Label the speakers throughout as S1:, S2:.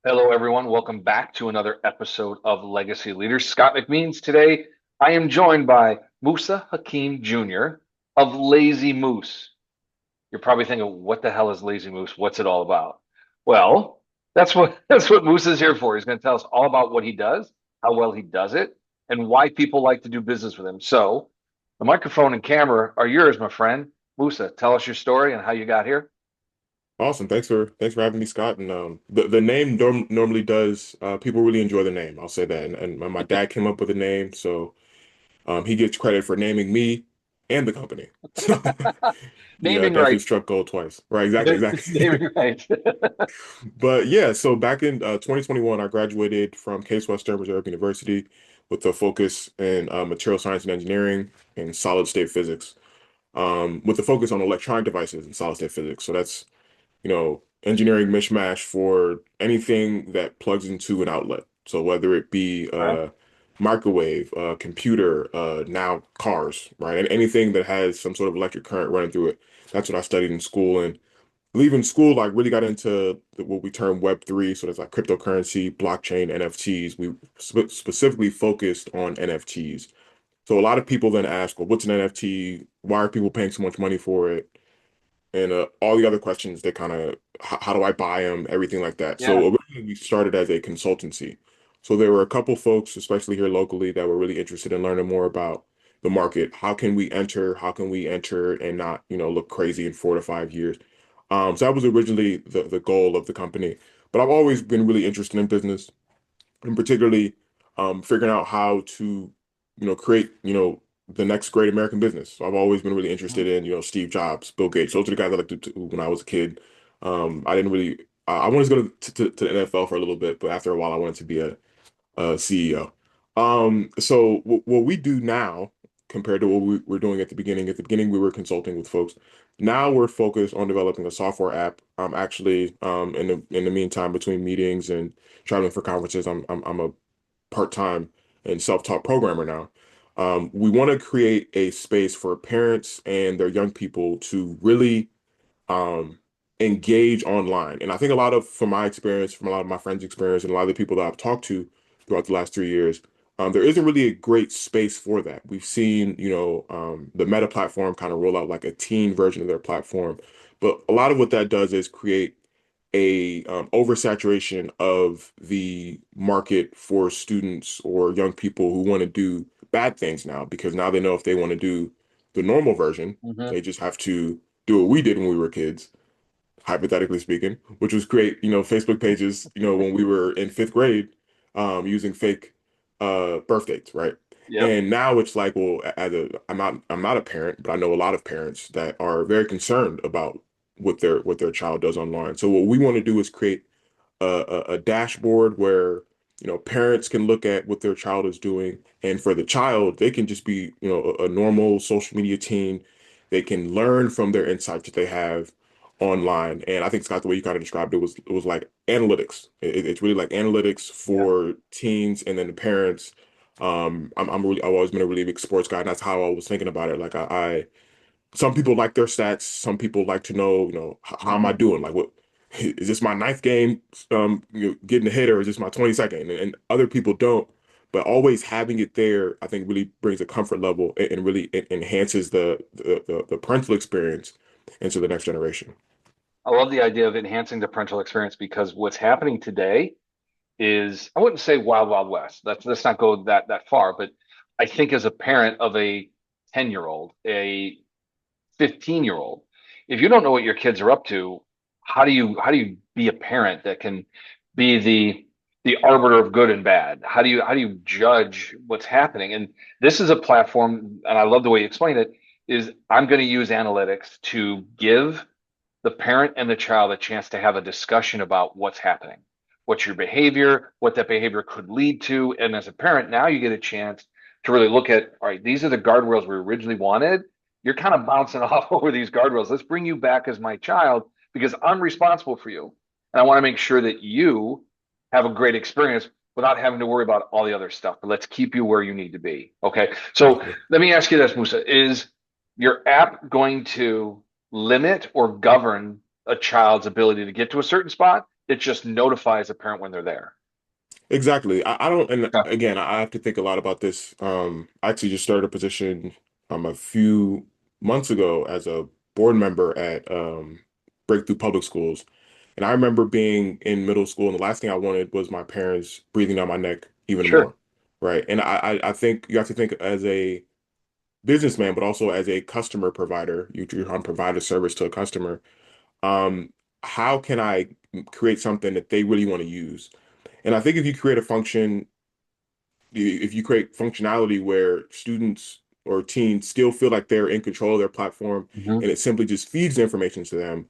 S1: Hello, everyone. Welcome back to another episode of Legacy Leaders. Scott McMeans. Today, I am joined by Musa Hakim Jr. of Lazy Moose. You're probably thinking, what the hell is Lazy Moose? What's it all about? Well, that's what Moose is here for. He's going to tell us all about what he does, how well he does it, and why people like to do business with him. So, the microphone and camera are yours, my friend. Musa, tell us your story and how you got here.
S2: Awesome. Thanks for having me, Scott. And the name normally does people really enjoy the name. I'll say that. And my dad came up with the name, so he gets credit for naming me and the company. So yeah,
S1: Naming
S2: definitely
S1: right.
S2: struck gold twice. Right, exactly.
S1: Naming right.
S2: But yeah, so back in 2021, I graduated from Case Western Reserve University with a focus in material science and engineering and solid state physics, with a focus on electronic devices and solid state physics. So that's engineering mishmash for anything that plugs into an outlet. So whether it be
S1: Right.
S2: a microwave, a computer, now cars, right? And anything that has some sort of electric current running through it. That's what I studied in school. And leaving school, like really got into what we term Web3. So there's like cryptocurrency, blockchain, NFTs. We specifically focused on NFTs. So a lot of people then ask, well, what's an NFT? Why are people paying so much money for it? And all the other questions they kind of how do I buy them, everything like that. So
S1: Yeah.
S2: originally we started as a consultancy. So there were a couple folks, especially here locally, that were really interested in learning more about the market. How can we enter? How can we enter and not, look crazy in 4 to 5 years? So that was originally the goal of the company. But I've always been really interested in business, and particularly figuring out how to, create, the next great American business. So I've always been really interested in, Steve Jobs, Bill Gates. Those are the guys I looked up to when I was a kid. I didn't really, I wanted to go to the NFL for a little bit, but after a while, I wanted to be a CEO. So what we do now compared to what we were doing at the beginning we were consulting with folks. Now we're focused on developing a software app. Actually, in the meantime, between meetings and traveling for conferences, I'm a part-time and self-taught programmer now. We want to create a space for parents and their young people to really um, engage online. And I think a lot of, from my experience, from a lot of my friends' experience, and a lot of the people that I've talked to throughout the last 3 years, there isn't really a great space for that. We've seen, the Meta platform kind of roll out like a teen version of their platform, but a lot of what that does is create a oversaturation of the market for students or young people who want to do bad things now, because now they know if they want to do the normal version,
S1: Hmm.
S2: they just have to do what we did when we were kids, hypothetically speaking, which was create, Facebook pages, when we were in fifth grade, using fake birth dates, right?
S1: Yep.
S2: And now it's like, well, I'm not a parent, but I know a lot of parents that are very concerned about what their child does online. So what we want to do is create a dashboard where parents can look at what their child is doing, and for the child they can just be a normal social media teen. They can learn from their insights that they have online. And I think, Scott, the way you kind of described it was like analytics. It's really like analytics
S1: Yeah.
S2: for teens and then the parents. I've always been a really big sports guy, and that's how I was thinking about it. Like some people like their stats. Some people like to know, how am I
S1: Hmm.
S2: doing? Like, what is this my ninth game, getting a hit, or is this my 22nd? And other people don't. But always having it there, I think, really brings a comfort level and really enhances the parental experience into the next generation.
S1: I love the idea of enhancing the parental experience because what's happening today is I wouldn't say wild, wild west. Let's not go that far, but I think as a parent of a 10-year-old, a 15-year-old, if you don't know what your kids are up to, how do you be a parent that can be the arbiter of good and bad? How do you judge what's happening? And this is a platform, and I love the way you explain it, is I'm going to use analytics to give the parent and the child a chance to have a discussion about what's happening, what's your behavior, what that behavior could lead to. And as a parent, now you get a chance to really look at, all right, these are the guardrails we originally wanted. You're kind of bouncing off over these guardrails. Let's bring you back as my child because I'm responsible for you. And I want to make sure that you have a great experience without having to worry about all the other stuff. But let's keep you where you need to be. Okay. So
S2: Yeah.
S1: let me ask you this, Musa. Is your app going to limit or govern a child's ability to get to a certain spot? It just notifies a parent when they're there.
S2: Exactly. I don't, and
S1: Okay.
S2: again, I have to think a lot about this. I actually just started a position a few months ago as a board member at Breakthrough Public Schools. And I remember being in middle school, and the last thing I wanted was my parents breathing down my neck even
S1: Sure.
S2: more. Right. And I think you have to think as a businessman, but also as a customer provider. You're trying to provide a service to a customer. Um, how can I create something that they really want to use? And I think if you create a function, if you create functionality where students or teens still feel like they're in control of their platform
S1: Hmm.
S2: and it simply just feeds the information to them,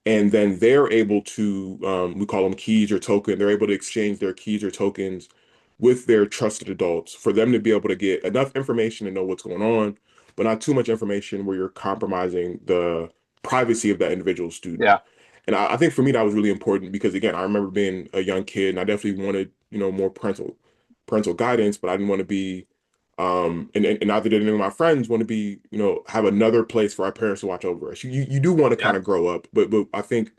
S2: and then they're able to, we call them keys or token, they're able to exchange their keys or tokens with their trusted adults for them to be able to get enough information to know what's going on, but not too much information where you're compromising the privacy of that individual student.
S1: Yeah.
S2: And I think for me that was really important because again, I remember being a young kid and I definitely wanted, more parental guidance, but I didn't want to be and neither did any of my friends want to be, have another place for our parents to watch over us. You do want to
S1: Yeah.
S2: kind of grow up, but I think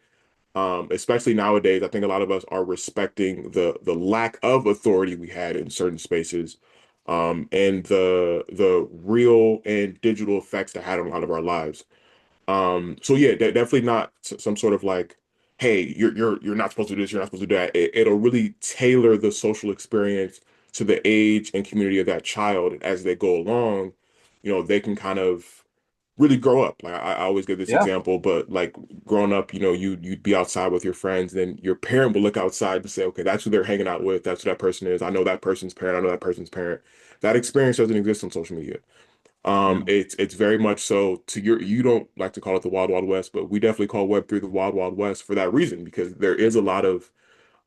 S2: especially nowadays, I think a lot of us are respecting the lack of authority we had in certain spaces, and the real and digital effects that had on a lot of our lives. So yeah, definitely not some sort of like, hey, you're not supposed to do this, you're not supposed to do that. It'll really tailor the social experience to the age and community of that child. And as they go along, they can kind of really grow up. Like I always give this
S1: Yeah.
S2: example, but like growing up, you'd be outside with your friends, then your parent will look outside and say, okay, that's who they're hanging out with, that's who that person is. I know that person's parent, I know that person's parent. That experience doesn't exist on social media.
S1: No.
S2: It's very much so to you don't like to call it the Wild Wild West, but we definitely call Web3 the Wild Wild West for that reason, because there is a lot of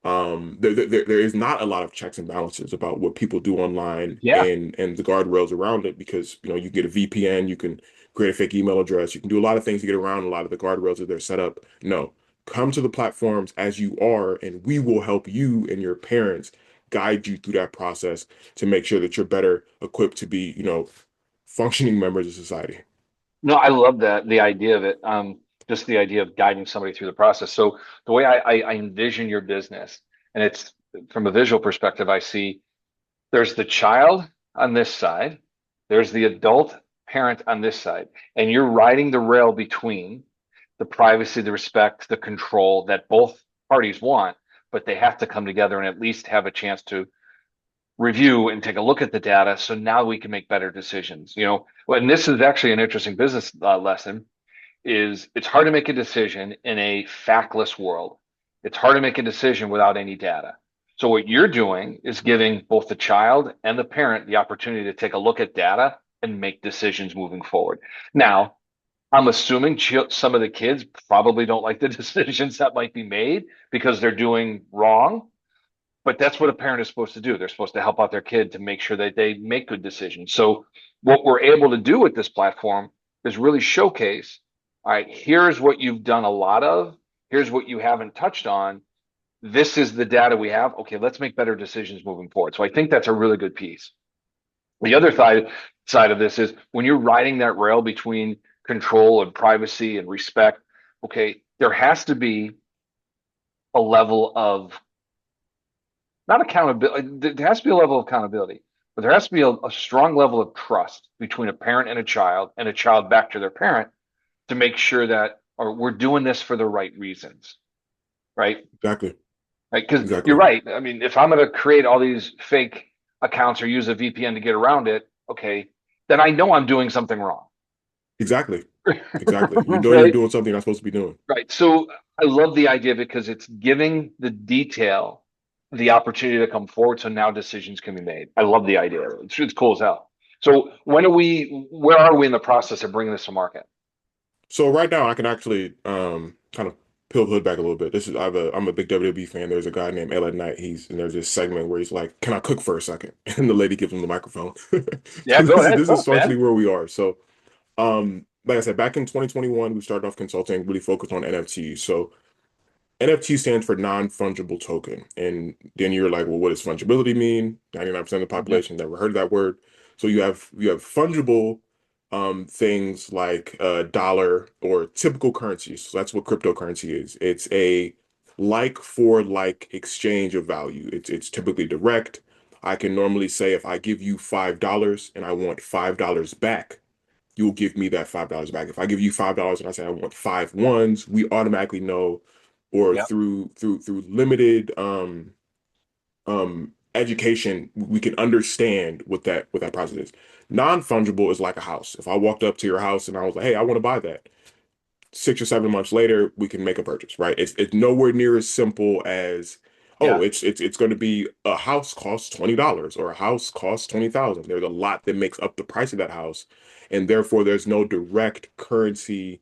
S2: there is not a lot of checks and balances about what people do online
S1: Yeah.
S2: and the guardrails around it because you get a VPN, you can create a fake email address, you can do a lot of things to get around a lot of the guardrails that they're set up. No, come to the platforms as you are, and we will help you and your parents guide you through that process to make sure that you're better equipped to be, functioning members of society.
S1: No, I love that the idea of it. Just the idea of guiding somebody through the process. So the way I envision your business, and it's from a visual perspective, I see there's the child on this side, there's the adult parent on this side, and you're riding the rail between the privacy, the respect, the control that both parties want, but they have to come together and at least have a chance to review and take a look at the data so now we can make better decisions. And this is actually an interesting business lesson is it's hard to make a decision in a factless world. It's hard to make a decision without any data. So what you're doing is giving both the child and the parent the opportunity to take a look at data and make decisions moving forward. Now, I'm assuming some of the kids probably don't like the decisions that might be made because they're doing wrong, but that's what a parent is supposed to do. They're supposed to help out their kid to make sure that they make good decisions. So what we're able to do with this platform is really showcase, all right, here's what you've done a lot of, here's what you haven't touched on. This is the data we have. Okay, let's make better decisions moving forward. So I think that's a really good piece. The other side of this is when you're riding that rail between control and privacy and respect, okay, there has to be a level of not accountability. There has to be a level of accountability, but there has to be a strong level of trust between a parent and a child back to their parent to make sure that or we're doing this for the right reasons, right?
S2: Exactly.
S1: Right? Because you're
S2: Exactly.
S1: right. I mean, if I'm going to create all these fake accounts or use a VPN to get around it, okay, then I know I'm doing something wrong,
S2: Exactly. Exactly. You know you're
S1: right?
S2: doing something you're not supposed to be doing.
S1: Right. So I love the idea because it's giving the detail the opportunity to come forward. So now decisions can be made. I love the idea. It's cool as hell. So where are we in the process of bringing this to market?
S2: So right now I can actually kind of peel the hood back a little bit. I'm a big WWE fan. There's a guy named LA Knight. And there's this segment where he's like, "Can I cook for a second?" And the lady gives him the microphone.
S1: Yeah,
S2: So
S1: go ahead.
S2: this is
S1: Cook, man.
S2: essentially where we are. So like I said, back in 2021, we started off consulting, really focused on NFTs. So NFT stands for non-fungible token. And then you're like, well, what does fungibility mean? 99% of the
S1: Mhm.
S2: population never heard of that word. So you have fungible things like dollar or typical currencies. So that's what cryptocurrency is. It's a like for like exchange of value. It's typically direct. I can normally say if I give you $5 and I want $5 back, you'll give me that $5 back. If I give you $5 and I say I want 5 ones, we automatically know, or
S1: Yep.
S2: through limited education, we can understand what that process is. Non-fungible is like a house. If I walked up to your house and I was like, hey, I want to buy that, 6 or 7 months later, we can make a purchase, right? It's nowhere near as simple as, oh,
S1: Yeah.
S2: it's going to be a house costs $20 or a house costs 20,000. There's a lot that makes up the price of that house, and therefore there's no direct currency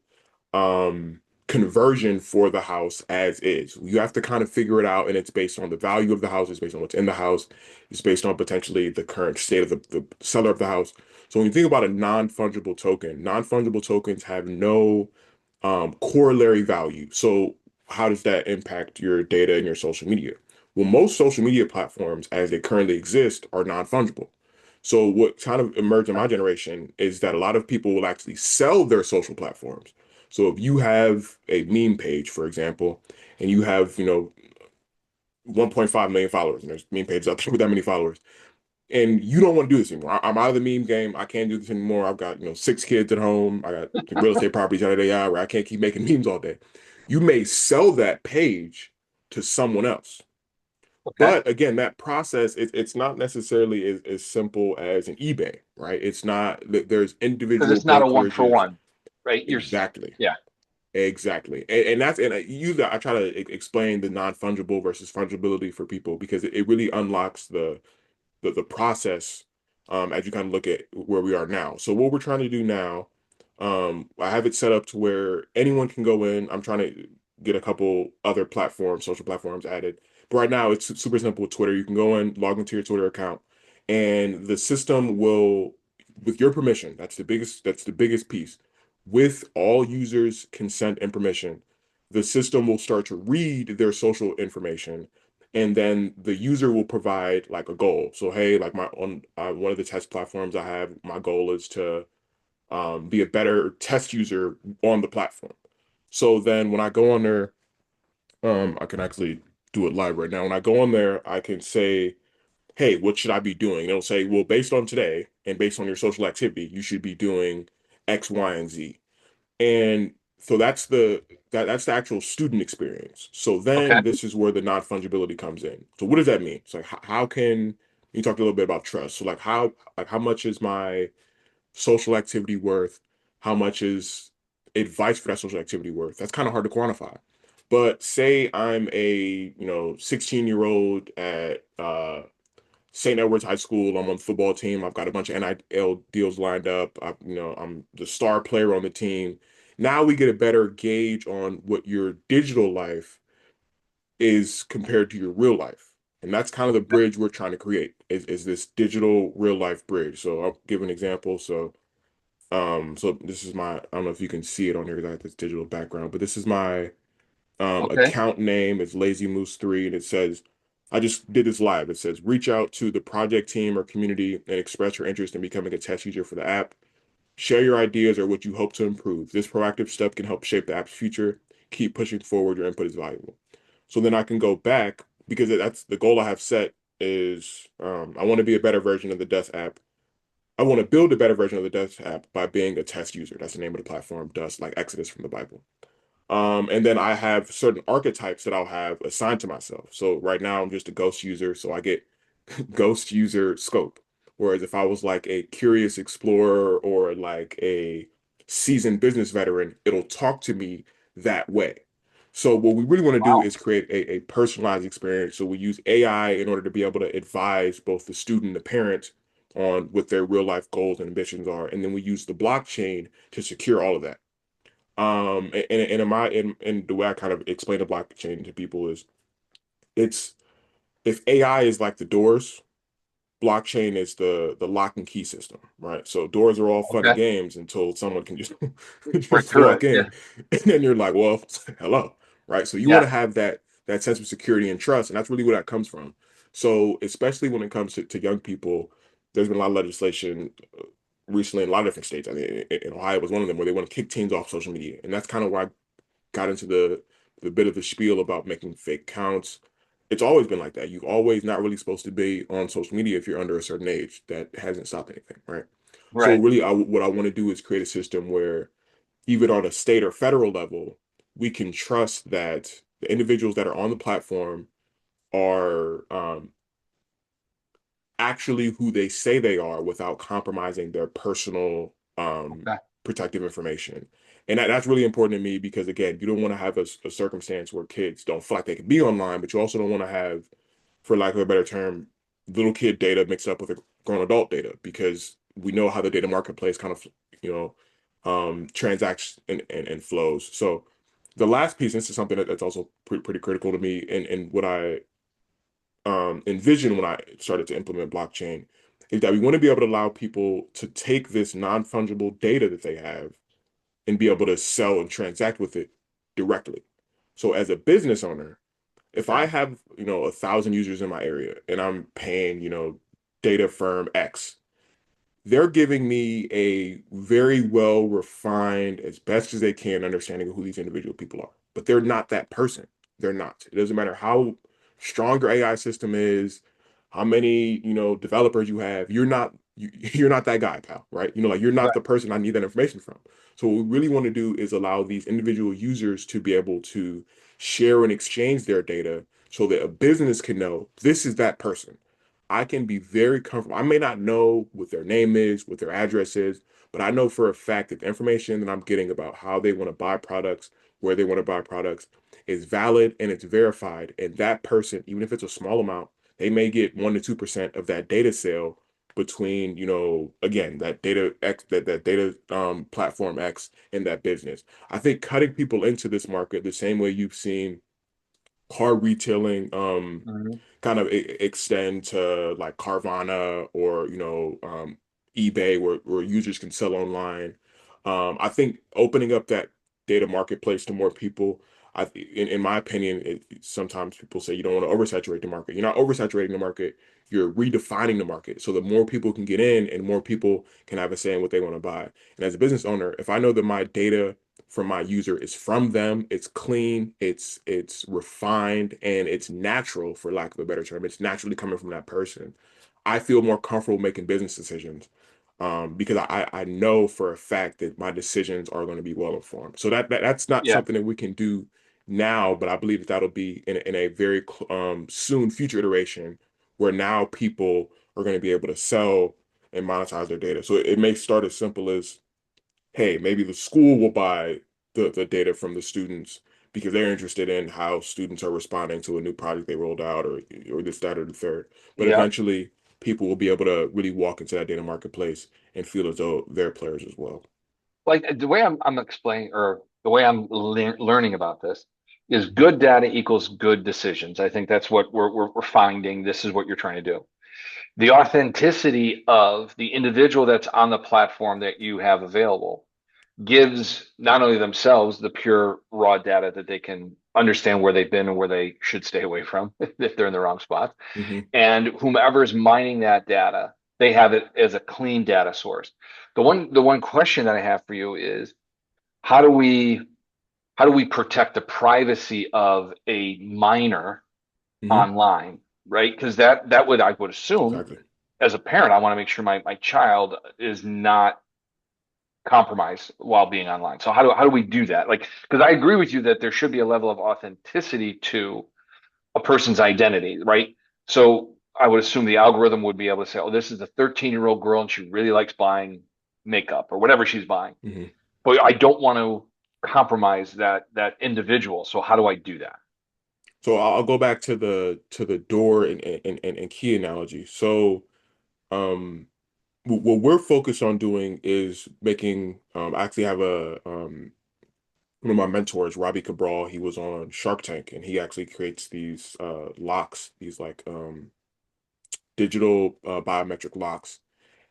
S2: conversion for the house as is. You have to kind of figure it out, and it's based on the value of the house, it's based on what's in the house, it's based on potentially the current state of the seller of the house. So when you think about a non-fungible token, non-fungible tokens have no corollary value. So how does that impact your data and your social media? Well, most social media platforms, as they currently exist, are non-fungible. So what kind of emerged in my generation is that a lot of people will actually sell their social platforms. So if you have a meme page, for example, and you have, 1.5 million followers, and there's meme pages out there with that many followers, and you don't want to do this anymore. I'm out of the meme game. I can't do this anymore. I've got, 6 kids at home. I got real estate properties out of the where I can't keep making memes all day. You may sell that page to someone else.
S1: Okay.
S2: But again, that process, it's not necessarily as simple as an eBay, right? It's not that there's
S1: Because
S2: individual
S1: it's not a one for
S2: brokerages.
S1: one, right?
S2: Exactly.
S1: Yeah.
S2: Exactly. And that's, and I use that, I try to explain the non-fungible versus fungibility for people because it really unlocks the process as you kind of look at where we are now. So what we're trying to do now, I have it set up to where anyone can go in. I'm trying to get a couple other platforms, social platforms added. But right now it's super simple with Twitter. You can go in, log into your Twitter account, and the system will, with your permission, that's the biggest piece. With all users' consent and permission, the system will start to read their social information, and then the user will provide like a goal. So hey, like my on one of the test platforms I have, my goal is to be a better test user on the platform. So then when I go on there, I can actually do it live right now. When I go on there, I can say, hey, what should I be doing? And it'll say, well, based on today and based on your social activity, you should be doing X, Y, and Z. And so that's the actual student experience. So
S1: Okay.
S2: then this is where the non-fungibility comes in. So what does that mean? So like how can you talked a little bit about trust? So like how much is my social activity worth? How much is advice for that social activity worth? That's kind of hard to quantify. But say I'm a, 16-year-old at St. Edward's High School. I'm on the football team. I've got a bunch of NIL deals lined up. I'm the star player on the team. Now we get a better gauge on what your digital life is compared to your real life. And that's kind of the bridge we're trying to create is this digital real life bridge. So I'll give an example. So this is my, I don't know if you can see it on here because I have this digital background, but this is my
S1: Okay.
S2: account name. It's Lazy Moose 3, and it says, I just did this live. It says, reach out to the project team or community and express your interest in becoming a test user for the app. Share your ideas or what you hope to improve. This proactive step can help shape the app's future. Keep pushing forward. Your input is valuable. So then I can go back because that's the goal I have set is I want to be a better version of the Dust app. I want to build a better version of the Dust app by being a test user. That's the name of the platform, Dust, like Exodus from the Bible. And then I have certain archetypes that I'll have assigned to myself. So right now I'm just a ghost user, so I get ghost user scope. Whereas if I was like a curious explorer or like a seasoned business veteran, it'll talk to me that way. So what we really want to do
S1: Wow.
S2: is create a personalized experience. So we use AI in order to be able to advise both the student and the parent on what their real life goals and ambitions are. And then we use the blockchain to secure all of that. And in my in the way I kind of explain the blockchain to people is it's if AI is like the doors, blockchain is the lock and key system, right? So doors are all fun and
S1: Okay.
S2: games until someone can just
S1: Break
S2: just
S1: through
S2: walk
S1: it. Yeah.
S2: in, and then you're like, well, hello, right? So you want
S1: Yeah.
S2: to have that sense of security and trust, and that's really where that comes from. So especially when it comes to young people, there's been a lot of legislation recently in a lot of different states. I mean, in Ohio was one of them where they want to kick teens off social media, and that's kind of why I got into the the bit of the spiel about making fake accounts. It's always been like that. You've always not really supposed to be on social media if you're under a certain age. That hasn't stopped anything, right? So
S1: Right.
S2: really, what I want to do is create a system where even on a state or federal level, we can trust that the individuals that are on the platform are actually who they say they are without compromising their personal
S1: Okay.
S2: protective information. And that's really important to me because again, you don't want to have a circumstance where kids don't feel like they can be online, but you also don't want to have, for lack of a better term, little kid data mixed up with a grown adult data because we know how the data marketplace kind of, you know, transacts and flows. So the last piece, this is something that's also pretty critical to me and what I envisioned when I started to implement blockchain is that we want to be able to allow people to take this non-fungible data that they have and be able to sell and transact with it directly. So as a business owner, if I
S1: Okay.
S2: have, 1,000 users in my area and I'm paying, data firm X, they're giving me a very well refined, as best as they can, understanding of who these individual people are. But they're not that person. They're not. It doesn't matter how strong your AI system is, how many, developers you have. You're not that guy, pal, right? Like you're not
S1: Right.
S2: the person I need that information from. So what we really want to do is allow these individual users to be able to share and exchange their data so that a business can know this is that person. I can be very comfortable. I may not know what their name is, what their address is, but I know for a fact that the information that I'm getting about how they want to buy products, where they want to buy products, is valid and it's verified. And that person, even if it's a small amount, they may get 1 to 2% of that data sale between, again, that data X, that data platform X and that business. I think cutting people into this market the same way you've seen car retailing
S1: Mhm.
S2: kind of extend to like Carvana or eBay where users can sell online. I think opening up that data marketplace to more people, in my opinion, sometimes people say you don't want to oversaturate the market. You're not oversaturating the market. You're redefining the market so that more people can get in and more people can have a say in what they want to buy. And as a business owner, if I know that my data from my user is from them, it's clean, it's refined, and it's natural, for lack of a better term. It's naturally coming from that person. I feel more comfortable making business decisions because I know for a fact that my decisions are going to be well informed. So that's not
S1: Yeah.
S2: something that we can do now, but I believe that that'll be in a very soon future iteration where now people are going to be able to sell and monetize their data. So it may start as simple as, hey, maybe the school will buy the data from the students because they're interested in how students are responding to a new project they rolled out or this, that, or the third. But
S1: Yeah.
S2: eventually, people will be able to really walk into that data marketplace and feel as though they're players as well.
S1: Like the way I'm explaining or the way I'm learning about this is good data equals good decisions. I think that's what we're finding. This is what you're trying to do. The authenticity of the individual that's on the platform that you have available gives not only themselves the pure raw data that they can understand where they've been and where they should stay away from if they're in the wrong spot,
S2: Hmm.
S1: and whomever is mining that data, they have it as a clean data source. The one question that I have for you is how do we how do we protect the privacy of a minor
S2: Hmm.
S1: online, right? Because that I would assume
S2: Exactly.
S1: as a parent, I want to make sure my child is not compromised while being online. So how do we do that? Like, because I agree with you that there should be a level of authenticity to a person's identity, right? So I would assume the algorithm would be able to say, oh, this is a 13-year-old girl and she really likes buying makeup or whatever she's buying.
S2: Hmm.
S1: But I don't want to compromise that individual. So how do I do that?
S2: So I'll go back to the door and key analogy. So um, what we're focused on doing is making. I actually have a one of my mentors, Robbie Cabral. He was on Shark Tank, and he actually creates these locks, these like digital biometric locks,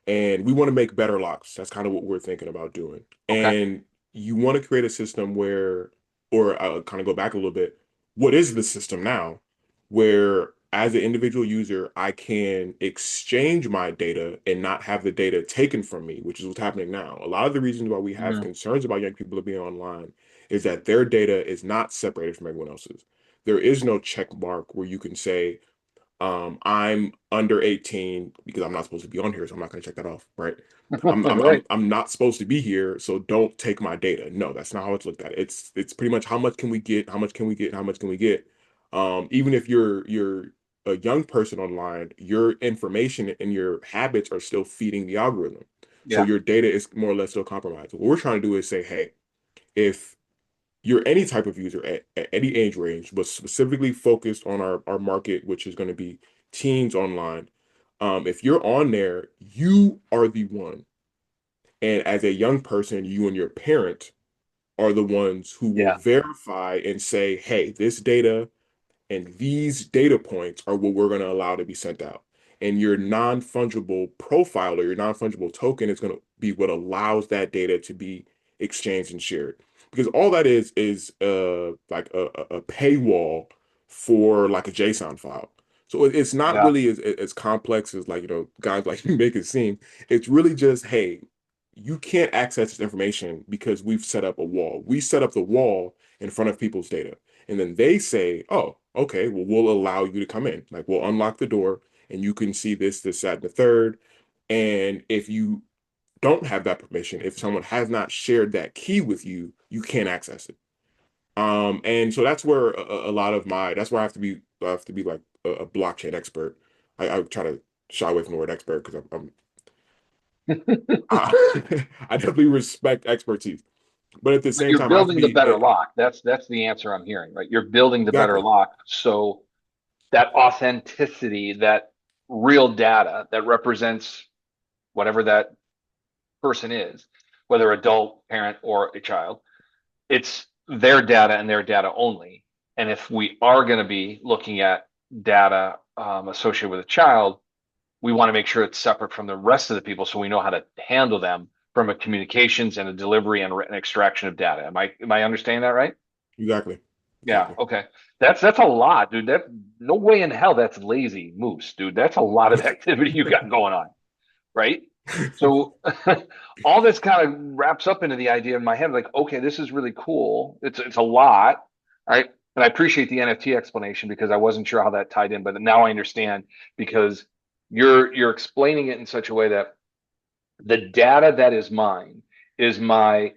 S2: and we want to make better locks. That's kind of what we're thinking about doing.
S1: Okay.
S2: And you want to create a system where, or kind of go back a little bit, what is the system now? Where as an individual user, I can exchange my data and not have the data taken from me, which is what's happening now. A lot of the reasons why we have
S1: Mm,
S2: concerns about young people being online is that their data is not separated from everyone else's. There is no check mark where you can say, I'm under 18 because I'm not supposed to be on here, so I'm not going to check that off, right? I'm, I'm
S1: Right.
S2: I'm I'm not supposed to be here, so don't take my data. No, that's not how it's looked at. It's pretty much how much can we get, how much can we get, how much can we get. Even if you're a young person online, your information and your habits are still feeding the algorithm. So
S1: Yeah.
S2: your data is more or less still compromised. What we're trying to do is say, hey, if you're any type of user at any age range, but specifically focused on our market, which is going to be teens online. If you're on there, you are the one. And as a young person, you and your parent are the ones who will
S1: Yeah.
S2: verify and say, hey, this data and these data points are what we're going to allow to be sent out. And your non-fungible profile or your non-fungible token is going to be what allows that data to be exchanged and shared. Because all that is like a paywall for like a JSON file. So it's not
S1: Yeah.
S2: really as complex as like, guys like you make it seem. It's really just, hey, you can't access this information because we've set up a wall. We set up the wall in front of people's data. And then they say, oh, okay, well, we'll allow you to come in. Like we'll unlock the door and you can see this, that, and the third. And if you don't have that permission, if someone has not shared that key with you, you can't access it. And so that's where a lot of that's where I have to be like a blockchain expert. I try to shy away from the word expert because I definitely respect expertise, but at the
S1: But
S2: same
S1: you're
S2: time, I have to
S1: building the
S2: be
S1: better lock. That's the answer I'm hearing, right? You're building the better
S2: exactly.
S1: lock. So that authenticity, that real data that represents whatever that person is, whether adult, parent, or a child, it's their data and their data only. And if we are going to be looking at data associated with a child, we want to make sure it's separate from the rest of the people so we know how to handle them from a communications and a delivery and an extraction of data. Am I understanding that right?
S2: Exactly.
S1: Yeah,
S2: Exactly.
S1: okay. That's a lot, dude. That no way in hell that's lazy moose, dude. That's a lot of activity you got going on, right? So all this kind of wraps up into the idea in my head, like, okay, this is really cool. It's a lot, right? And I appreciate the NFT explanation because I wasn't sure how that tied in, but now I understand because you're explaining it in such a way that the data that is my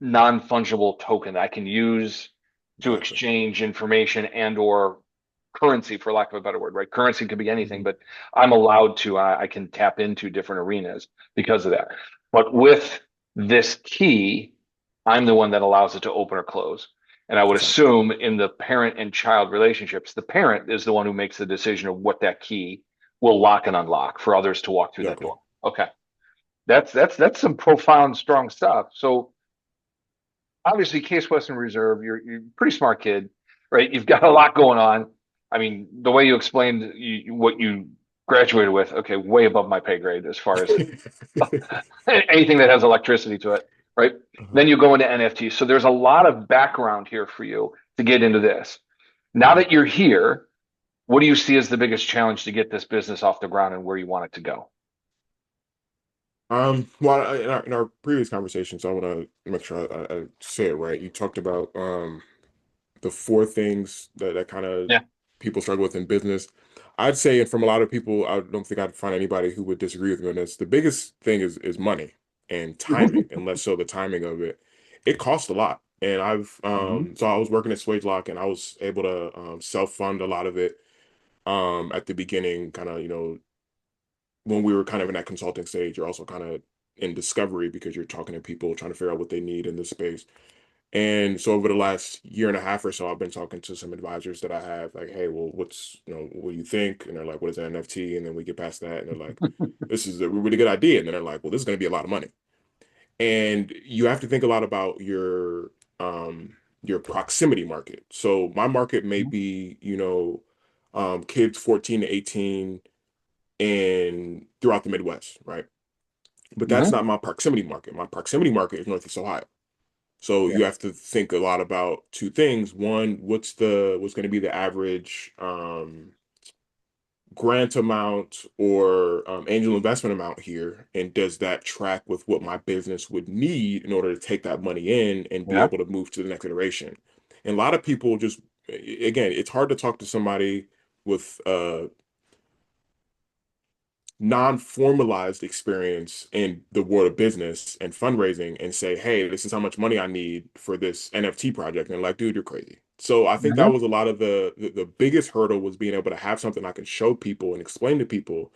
S1: non-fungible token that I can use to
S2: Exactly.
S1: exchange information and or currency, for lack of a better word, right? Currency could be anything,
S2: Mhm.
S1: but I'm allowed to, I can tap into different arenas because of that. But with this key, I'm the one that allows it to open or close. And I would
S2: Exactly.
S1: assume in the parent and child relationships, the parent is the one who makes the decision of what that key will lock and unlock for others to walk through that
S2: Exactly.
S1: door. Okay. That's some profound, strong stuff. So obviously Case Western Reserve, you're a pretty smart kid, right? You've got a lot going on. I mean, the way you explained what you graduated with, okay, way above my pay grade as far as anything that has electricity to it, right?
S2: Uh-huh.
S1: Then you go into NFT. So there's a lot of background here for you to get into this. Now
S2: Mhm.
S1: that you're here, what do you see as the biggest challenge to get this business off the ground and where you want it to go?
S2: Well, in our previous conversation, so I want to make sure I say it right. You talked about the four things that kind of
S1: Yeah.
S2: people struggle with in business. I'd say, and from a lot of people, I don't think I'd find anybody who would disagree with me on this. The biggest thing is money and timing, and less so the timing of it. It costs a lot, and
S1: Mhm.
S2: so I was working at Lock, and I was able to self-fund a lot of it at the beginning, kind of when we were kind of in that consulting stage. You're also kind of in discovery because you're talking to people, trying to figure out what they need in this space. And so over the last year and a half or so, I've been talking to some advisors that I have, like, hey, well, what do you think? And they're like, what is an NFT? And then we get past that, and they're like, this is a really good idea. And then they're like, well, this is going to be a lot of money. And you have to think a lot about your proximity market. So my market may be, kids 14 to 18 and throughout the Midwest, right? But that's
S1: Mhm.
S2: not my proximity market. My proximity market is Northeast Ohio. So
S1: Yeah.
S2: you have to think a lot about two things. One, what's going to be the average grant amount or angel investment amount here, and does that track with what my business would need in order to take that money in and be
S1: Yeah.
S2: able to move to the next iteration? And a lot of people just, again, it's hard to talk to somebody with non-formalized experience in the world of business and fundraising and say, hey, this is how much money I need for this NFT project. And like, dude, you're crazy. So I think that
S1: Hmm.
S2: was a lot of the biggest hurdle was being able to have something I can show people and explain to people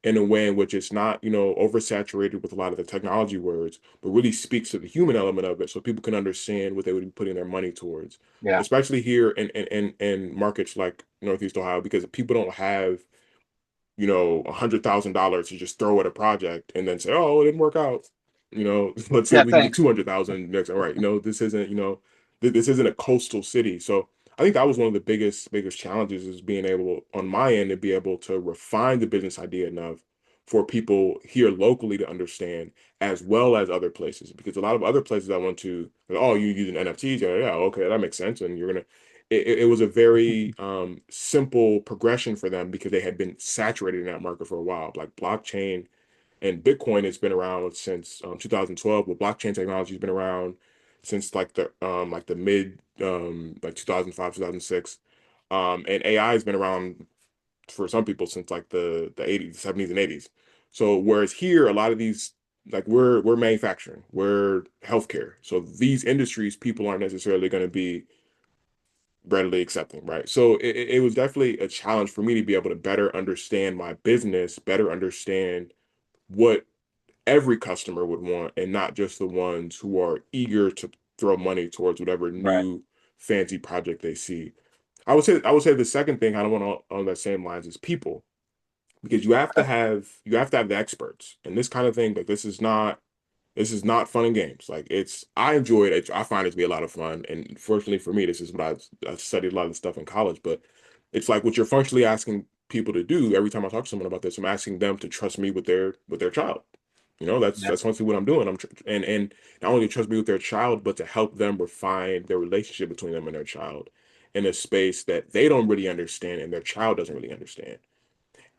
S2: in a way in which it's not, oversaturated with a lot of the technology words, but really speaks to the human element of it so people can understand what they would be putting their money towards,
S1: Yeah.
S2: especially here in markets like Northeast Ohio, because people don't have $100,000 to just throw at a project and then say, oh, it didn't work out. Let's see if
S1: Yeah.
S2: we can get
S1: Thanks.
S2: 200,000 next. All right. This isn't, this isn't a coastal city. So I think that was one of the biggest challenges is being able on my end to be able to refine the business idea enough for people here locally to understand as well as other places. Because a lot of other places I went to, like, oh, you're using NFTs. Yeah, yeah, okay, that makes sense. And it was a very simple progression for them because they had been saturated in that market for a while. Like blockchain and Bitcoin has been around since 2012, but blockchain technology has been around since like the mid like 2005, 2006. And AI has been around for some people since like the 80s, 70s, and 80s. So whereas here, a lot of these like we're manufacturing, we're healthcare. So these industries, people aren't necessarily going to be readily accepting, right? So it was definitely a challenge for me to be able to better understand my business, better understand what every customer would want, and not just the ones who are eager to throw money towards whatever
S1: Right.
S2: new fancy project they see. I would say the second thing I don't want on that same lines is people, because you have to have the experts and this kind of thing. But this is not fun and games. Like I enjoy it. I find it to be a lot of fun. And fortunately for me, this is what I studied a lot of the stuff in college. But it's like what you're functionally asking people to do every time I talk to someone about this. I'm asking them to trust me with their child. That's
S1: Yeah.
S2: that's functionally what I'm doing. And not only to trust me with their child, but to help them refine their relationship between them and their child in a space that they don't really understand and their child doesn't really understand.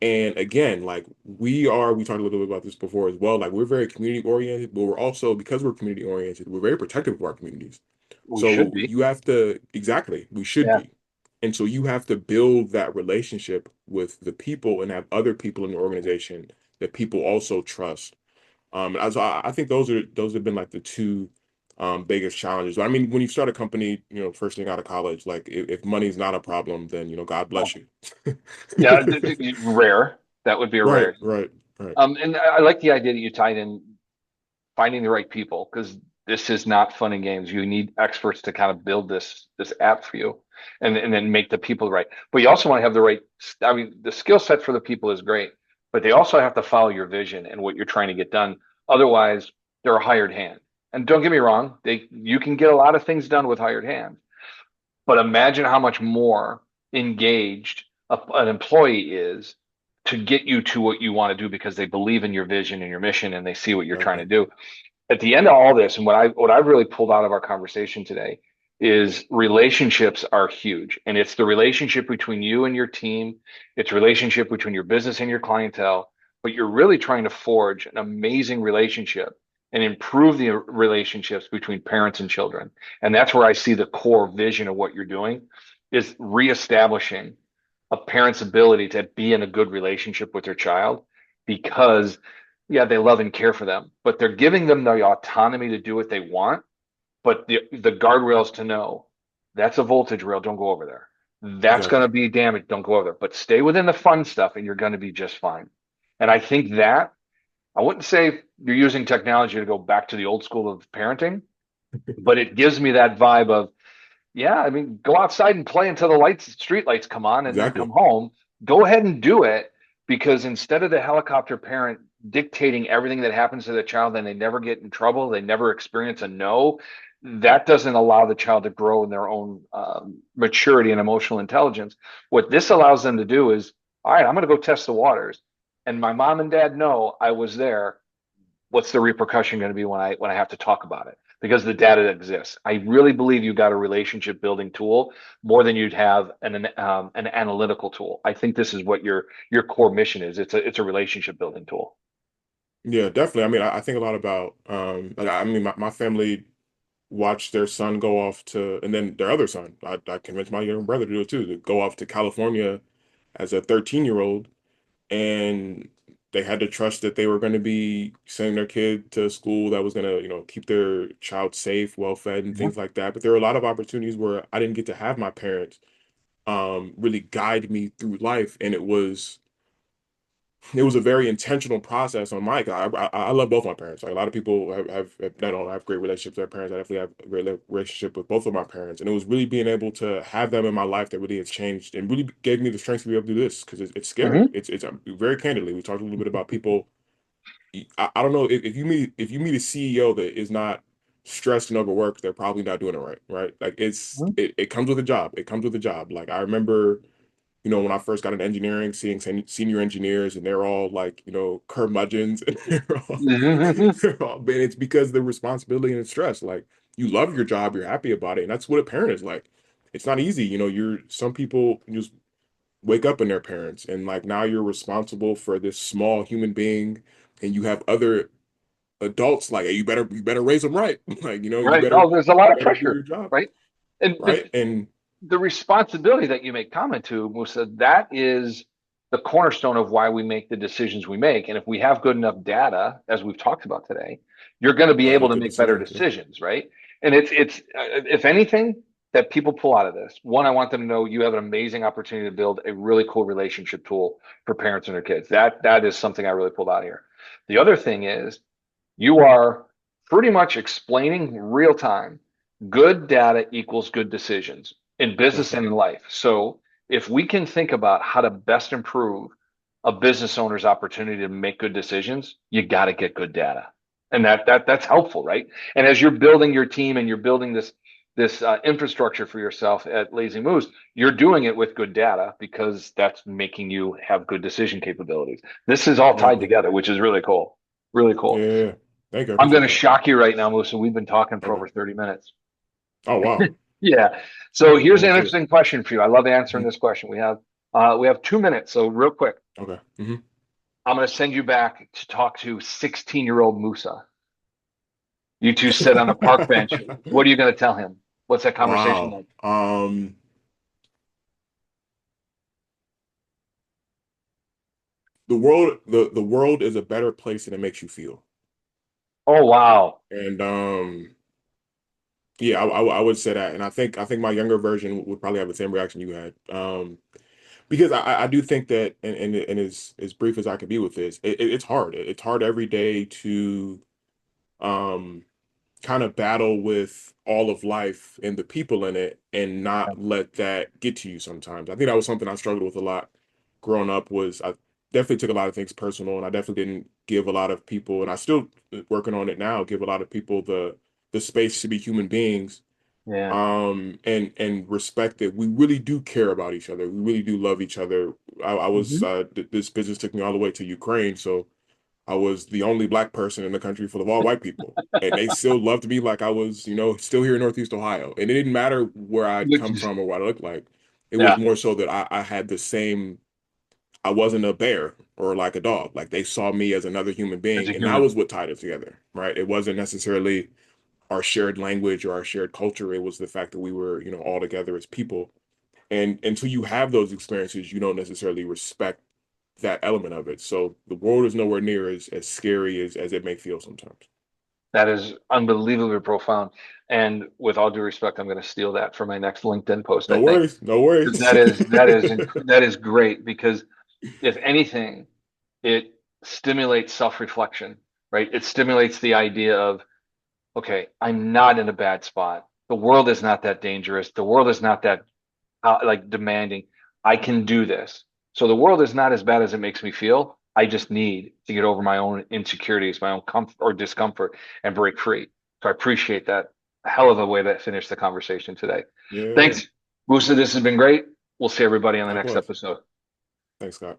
S2: And again, like we talked a little bit about this before as well. Like we're very community oriented, but we're also, because we're community oriented, we're very protective of our communities.
S1: We should
S2: So
S1: be.
S2: you have to, exactly, we should
S1: Yeah.
S2: be. And so you have to build that relationship with the people and have other people in the organization that people also trust. I think those have been like the two biggest challenges. I mean, when you start a company, first thing out of college, like if money's not a problem, then God bless you.
S1: Yeah. Rare. That would be a
S2: Right,
S1: rarity.
S2: right, right.
S1: And I like the idea that you tied in finding the right people because this is not fun and games. You need experts to kind of build this app for you, and then make the people right. But you also want to have the right. I mean, the skill set for the people is great, but they also have to follow your vision and what you're trying to get done. Otherwise, they're a hired hand. And don't get me wrong, they you can get a lot of things done with hired hands, but imagine how much more engaged an employee is to get you to what you want to do because they believe in your vision and your mission and they see what you're trying to
S2: Exactly.
S1: do. At the end of all this, and what I've really pulled out of our conversation today is relationships are huge. And it's the relationship between you and your team, it's relationship between your business and your clientele, but you're really trying to forge an amazing relationship and improve the relationships between parents and children. And that's where I see the core vision of what you're doing is reestablishing a parent's ability to be in a good relationship with their child because yeah, they love and care for them, but they're giving them the autonomy to do what they want, but the guardrails to know that's a voltage rail, don't go over there. That's going
S2: Exactly.
S1: to be damaged, don't go over there. But stay within the fun stuff and you're going to be just fine. And I think that I wouldn't say you're using technology to go back to the old school of parenting, but it gives me that vibe of yeah, I mean, go outside and play until the street lights come on and then come
S2: Exactly.
S1: home. Go ahead and do it because instead of the helicopter parent dictating everything that happens to the child and they never get in trouble, they never experience a no, that doesn't allow the child to grow in their own maturity and emotional intelligence. What this allows them to do is, all right, I'm going to go test the waters. And my mom and dad know I was there. What's the repercussion going to be when I have to talk about it? because the data exists. I really believe you got a relationship building tool more than you'd have an analytical tool. I think this is what your core mission is. It's a relationship building tool.
S2: Yeah, definitely. I mean, I think a lot about like I mean my family watched their son go off to and then their other son. I convinced my younger brother to do it too, to go off to California as a 13-year-old, and they had to trust that they were going to be sending their kid to school that was going to, keep their child safe, well fed, and
S1: Mhm.
S2: things like that. But there were a lot of opportunities where I didn't get to have my parents really guide me through life, and it was a very intentional process on my. I love both my parents. Like a lot of people have not only have great relationships with their parents. I definitely have a great relationship with both of my parents, and it was really being able to have them in my life that really has changed and really gave me the strength to be able to do this because it's scary.
S1: Mhm.
S2: It's very candidly. We talked a little bit about people. I don't know if you meet a CEO that is not stressed and overworked, they're probably not doing it right. Right? Like
S1: Mhm.
S2: it comes with a job. It comes with a job. Like I remember when I first got into engineering, seeing senior engineers and they're all like, curmudgeons and
S1: Mhm.
S2: man, it's because the responsibility and stress. Like you love your job, you're happy about it. And that's what a parent is like. It's not easy. Some people just wake up in their parents and like now you're responsible for this small human being and you have other adults like, hey, you better raise them right. Like, you
S1: Right.
S2: better
S1: Oh, there's a lot of
S2: do your
S1: pressure,
S2: job.
S1: right? And but
S2: Right. And
S1: the responsibility that you make comment to, Musa, that is the cornerstone of why we make the decisions we make. And if we have good enough data, as we've talked about today, you're going to be able to
S2: analytical
S1: make better
S2: decisions. Yeah.
S1: decisions, right? And if anything that people pull out of this, one, I want them to know you have an amazing opportunity to build a really cool relationship tool for parents and their kids. That is something I really pulled out here. The other thing is you are pretty much explaining real time. Good data equals good decisions in business and in life. So if we can think about how to best improve a business owner's opportunity to make good decisions, you got to get good data. And that's helpful, right? And as you're building your team and you're building this infrastructure for yourself at Lazy Moose, you're doing it with good data because that's making you have good decision capabilities. This is all tied
S2: Exactly.
S1: together, which is really cool. Really
S2: Yeah,
S1: cool.
S2: yeah, yeah. Thank you. I
S1: I'm going
S2: appreciate
S1: to
S2: that.
S1: shock you right now, Musa. We've been talking for
S2: Okay.
S1: over 30 minutes.
S2: Oh wow.
S1: Yeah. So here's an
S2: Going through it.
S1: interesting question for you. I love answering
S2: Mhm.
S1: this question. We have 2 minutes. So real quick,
S2: Okay.
S1: I'm going to send you back to talk to 16-year-old Musa. You two sit on a park bench.
S2: Mhm.
S1: What are you going to tell him? What's that conversation
S2: Wow.
S1: like?
S2: The world is a better place than it makes you feel.
S1: Oh, wow.
S2: And yeah, I would say that. And I think my younger version would probably have the same reaction you had. Because I do think that and as brief as I can be with this, it's hard. It's hard every day to um kind of battle with all of life and the people in it and not let that get to you sometimes. I think that was something I struggled with a lot growing up was I definitely took a lot of things personal and I definitely didn't give a lot of people and I still working on it now, give a lot of people the space to be human beings
S1: Yeah.
S2: and respect that we really do care about each other. We really do love each other. I was
S1: Hmm.
S2: this business took me all the way to Ukraine, so I was the only black person in the country full of all white people. And they still loved me like I was, still here in Northeast Ohio. And it didn't matter where I'd
S1: Which
S2: come
S1: is,
S2: from or what I looked like. It was
S1: yeah,
S2: more so that I had I wasn't a bear or like a dog. Like they saw me as another human
S1: as a
S2: being. And that
S1: human.
S2: was what tied us together, right? It wasn't necessarily our shared language or our shared culture. It was the fact that we were, all together as people. And until you have those experiences, you don't necessarily respect that element of it. So the world is nowhere near as scary as it may feel sometimes.
S1: That is unbelievably profound. And with all due respect, I'm going to steal that for my next LinkedIn post, I
S2: No
S1: think.
S2: worries, no
S1: 'Cause
S2: worries.
S1: that is great because if anything, it stimulates self-reflection, right? It stimulates the idea of, okay, I'm not in a bad spot. The world is not that dangerous. The world is not that like demanding. I can do this. So the world is not as bad as it makes me feel. I just need to get over my own insecurities, my own comfort or discomfort and break free. So I appreciate that hell of a way that finished the conversation today.
S2: Yeah,
S1: Thanks, Musa. This has been great. We'll see everybody on the next
S2: likewise.
S1: episode.
S2: Thanks, Scott.